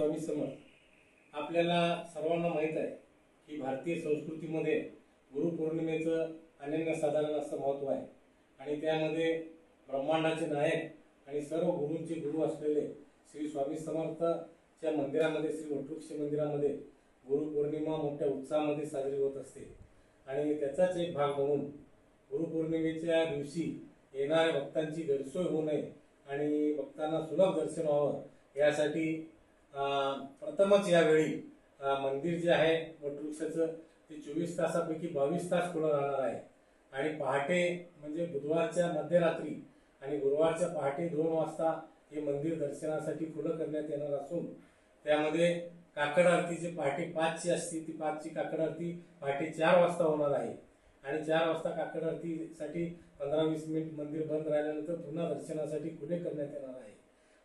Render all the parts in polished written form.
स्वामी समर्थ। आपल्याला सर्वांना माहीत आहे की भारतीय संस्कृतीमध्ये गुरुपौर्णिमेचं अनन्यसाधारण असं महत्त्व आहे आणि त्यामध्ये ब्रह्मांडाचे नायक आणि सर्व गुरूंचे गुरु असलेले श्री स्वामी समर्थच्या मंदिरामध्ये, श्री वटवृक्ष मंदिरामध्ये गुरुपौर्णिमा मोठ्या उत्साहामध्ये साजरी होत असते। आणि त्याचाच एक भाग म्हणून गुरुपौर्णिमेच्या दिवशी येणाऱ्या भक्तांची गैरसोय होऊ नये आणि भक्तांना सुलभ दर्शन व्हावं यासाठी प्रथमच यावेळी मंदिर जे आहे वटवृक्षाचं ते 24 तासापैकी 22 तास खुलं राहणार आहे। आणि पहाटे म्हणजे बुधवारच्या मध्यरात्री आणि गुरुवारच्या पहाटे 2 वाजता हे मंदिर दर्शनासाठी खुलं करण्यात येणार असून त्यामध्ये काकड आरती जी पहाटे 5 ची असते ती 5 ची काकड आरती पहाटे 4 वाजता होणार आहे। आणि 4 वाजता काकड आरतीसाठी 15-20 मिनिट मंदिर बंद राहिल्यानंतर पुन्हा दर्शनासाठी खुले करण्यात येणार आहे।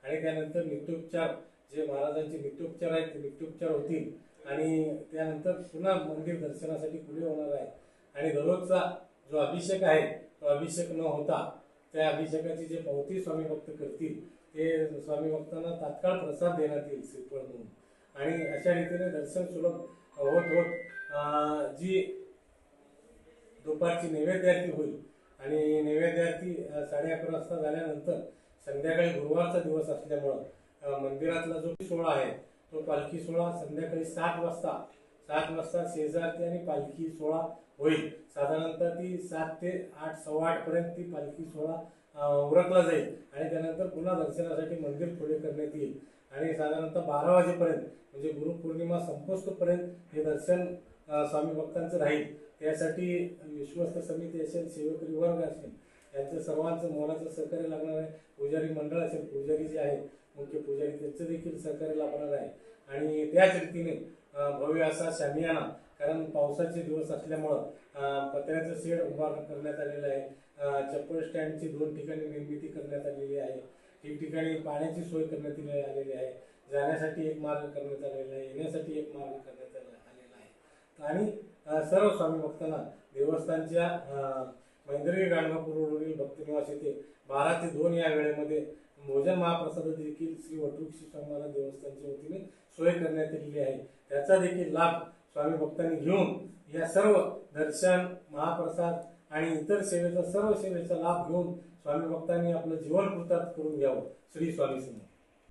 आणि त्यानंतर नित्योपचार जे महाराजांचे नित्योपचार आहेत ते नित्योपचार होतील आणि त्यानंतर पुन्हा मंदिर दर्शनासाठी खुले होणार आहे। आणि दररोजचा जो अभिषेक आहे तो अभिषेक न होता त्या अभिषेकाची जे पावती स्वामी भक्त करतील ते स्वामी भक्तांना तात्काळ प्रसाद देण्यात येईल श्रीफळ म्हणून। आणि अशा रीतीने दर्शन सुलभ होत होत जी दुपारची नैवेद्य आरती होईल आणि नैवेद्य आरती 11:30 वाजता झाल्यानंतर संध्याकाळी गुरुवारचा दिवस असल्यामुळं मंदिरातला जो सोहळा आहे तो पालखी सोहळा संध्याकाळी 7 वाजता शेजारती आणि पालखी सोहळा होईल। साधारणतः ती 7 ते 8, सव्वा 8 पर्यंत ती पालखी सोहळा उरकला जाईल आणि त्यानंतर पुन्हा दर्शनासाठी मंदिर खुले करण्यात येईल। आणि साधारणतः 12 वाजेपर्यंत म्हणजे गुरुपौर्णिमा संपोष्टपर्यंत हे दर्शन स्वामी भक्तांचं राहील। त्यासाठी विश्वस्त समिती असेल, सेवेकरी वर्ग असेल, यांचं सर्वांचं मोलाचं सहकार्य लागणार आहे। पुजारी मंडळ असेल, पुजारी जे आहेत मुख्य पुजारी त्यांचं देखील सहकार्य लाभणार आहे। आणि त्याच रीतीने भव्य असा शामियाना, कारण पावसाचे दिवस असल्यामुळं पत्र्याचं शेड उभा करण्यात आलेलं आहे। चप्पल स्टँडची 2 ठिकाणी निर्मिती करण्यात आलेली आहे। ठिकठिकाणी पाण्याची सोय करण्यात आलेली आहे। जाण्यासाठी एक मार्ग करण्यात आलेला आहे, येण्यासाठी एक मार्ग करण्यात आलेला आहे। आणि सर्व स्वामी भक्तांना देवस्थानच्या मैंदरगी गाणगापूर रोडवरील भक्तनिवास येथे 12 ते 2 या वेळेमध्ये भोजन महाप्रसाद देखील श्री वटवृक्ष स्वामी महाराज देवस्थानच्या वतीने सोय करण्यात आलेली आहे। त्याचा देखील लाभ स्वामी भक्तांनी घेऊन या सर्व दर्शन, महाप्रसाद आणि इतर सर्व सेवेचा लाभ घेऊन स्वामी भक्तांनी आपलं जीवन कृतार्थ करून घ्यावं। श्री स्वामी समर्थ।